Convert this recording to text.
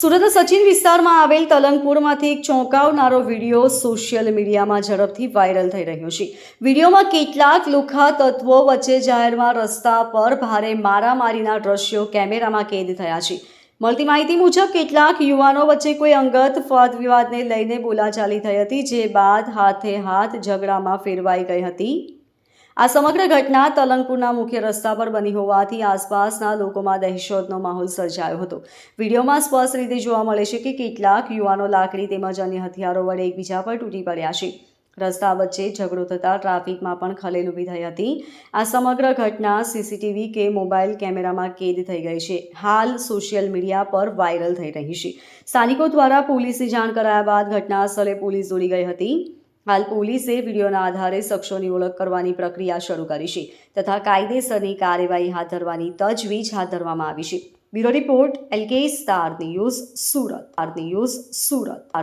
સુરત સચિન વિસ્તારમાં આવેલ તલંગપુરમાંથી એક ચોંકાવનારો વિડીયો સોશિયલ મીડિયામાં ઝડપથી વાયરલ થઈ રહ્યો છે. વિડીયોમાં કેટલાક લુખ્ખા તત્વો વચ્ચે જાહેરમાં રસ્તા પર ભારે મારામારીના દ્રશ્યો કેમેરામાં કેદ થયા છે. મળતી માહિતી મુજબ કેટલાક યુવાનો વચ્ચે કોઈ અંગત વાદ વિવાદને લઈને બોલાચાલી થઈ હતી, જે બાદ હાથે હાથ ઝઘડામાં ફેરવાઈ ગઈ હતી. આ સમગ્ર ઘટના તલંગપુરના મુખ્ય રસ્તા પર બની હોવાથી આસપાસના લોકોમાં દહેશતનો માહોલ સર્જાયો હતો. વિડીયોમાં સ્પષ્ટ રીતે જોવા મળે છે કે કેટલાક યુવાનો લાકડી તેમજ અન્ય હથિયારો વડે એકબીજા પર તૂટી પડ્યા છે. રસ્તા વચ્ચે ઝઘડો થતાં ટ્રાફિકમાં પણ ખલેલ ઊભી થઈ હતી. આ સમગ્ર ઘટના સીસીટીવી કે મોબાઈલ કેમેરામાં કેદ થઈ ગઈ છે. હાલ સોશિયલ મીડિયા પર વાયરલ થઈ રહી છે. સ્થાનિકો દ્વારા પોલીસને જાણ કરાયા બાદ ઘટના સ્થળે પોલીસ દોડી ગઈ હતી. હાલ પોલીસે વિડીયોના આધારે શખ્સોની ઓળખ કરવાની પ્રક્રિયા શરૂ કરી છે તથા કાયદેસરની કાર્યવાહી હાથ ધરવાની તજવીજ હાથ ધરવામાં આવી છે. Bureau report LK star news Surat.